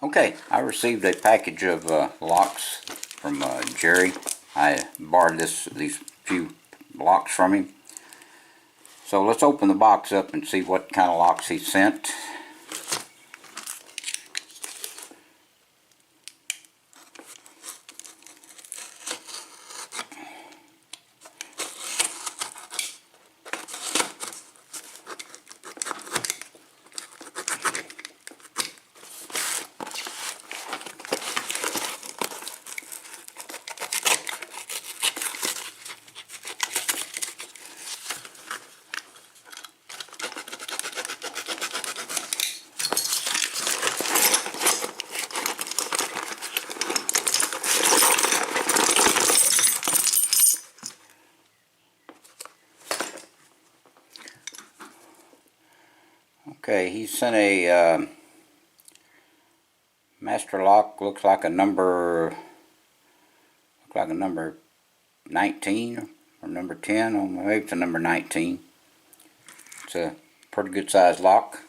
Okay, I received a package of locks from Jerry. I borrowed these few locks from him. So let's open the box up and see what kind of locks he sent. Okay, he sent a master lock. Looks like a number 19 or number 10. Or maybe it's a number 19. It's a pretty good sized lock.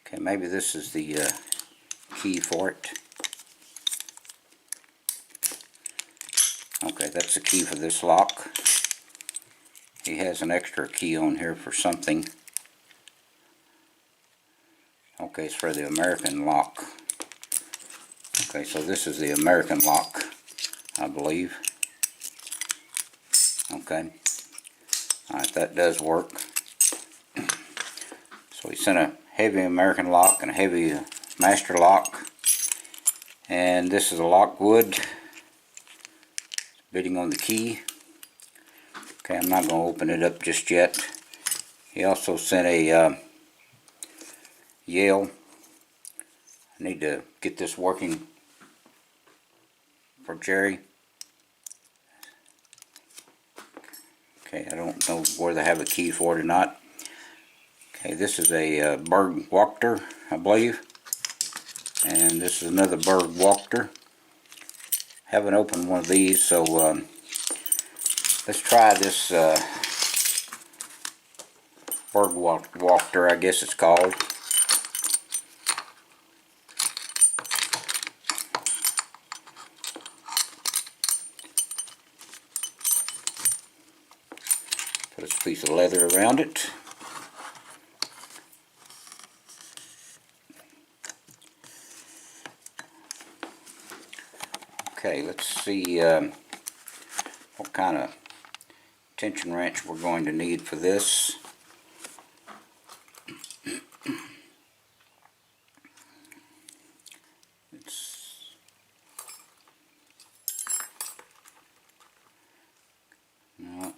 Okay, maybe this is the key for it. Okay, that's the key for this lock. He has an extra key on here for something. Okay, it's for the American lock. Okay, so this is the American lock, I believe. Okay. Alright, that does work. So he sent a heavy American lock and a heavy master lock. And this is a lock wood. Bidding on the key. Okay, I'm not going to open it up just yet. He also sent a Yale. I need to get this working for Jerry. Okay, I don't know whether they have a key for it or not. Okay, this is a Berg Wachter, I believe. And this is another Berg Wachter. Haven't opened one of these, so let's try this Berg Wachter, I guess it's called. Put this piece of leather around it. Okay, let's see what kind of tension wrench we're going to need for this. No.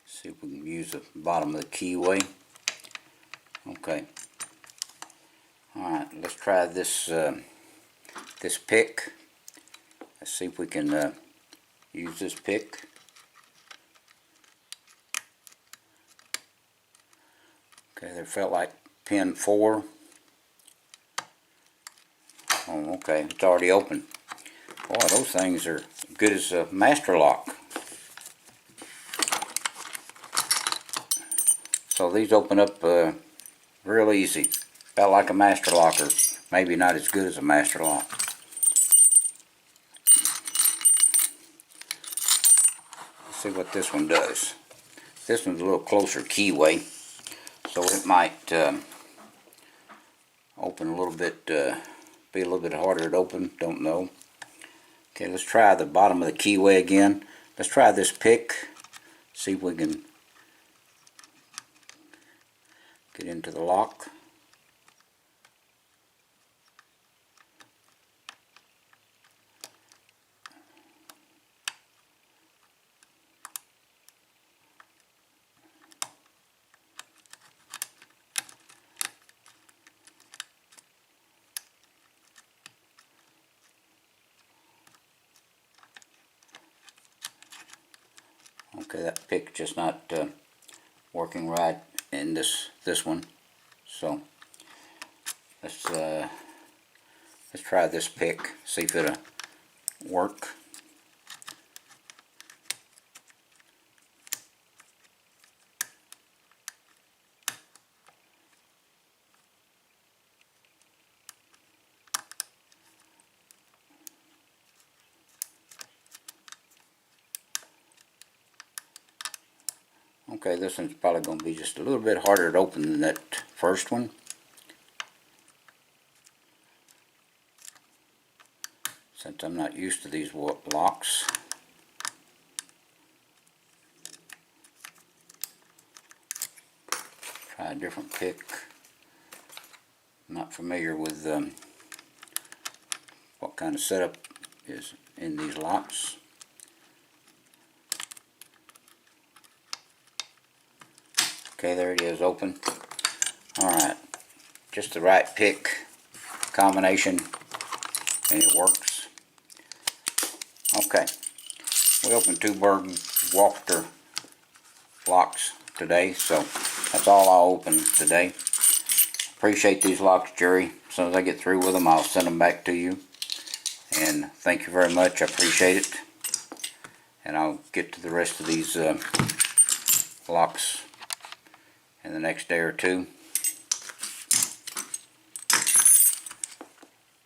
See if we can use the bottom of the keyway. Okay. Alright, let's try this this pick. Let's see if we can use this pick. Okay, they felt like pin 4. Oh, okay, it's already open. Boy, those things are good as a master lock. So these open up real easy. About like a master lock, or maybe not as good as a master lock. Let's see what this one does. This one's a little closer keyway, so it might open a little bit, be a little bit harder to open, don't know. Okay, let's try the bottom of the keyway again. Let's try this pick, see if we can get into the lock. Okay, that pick just not working right in this one. So let's try this pick. See if it'll work. Okay, this one's probably going to be just a little bit harder to open than that first one. Since I'm not used to these locks. Try a different pick. I'm not familiar with what kind of setup is in these locks. Okay, there it is, open. Alright, just the right pick combination and it works. Okay, we opened 2 Berg Walker locks today, so that's all I'll open today. Appreciate these locks, Jerry. As soon as I get through with them, I'll send them back to you. And thank you very much, I appreciate it. And I'll get to the rest of these locks in the next day or two.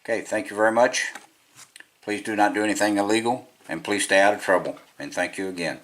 Okay, thank you very much. Please do not do anything illegal, and please stay out of trouble. And thank you again.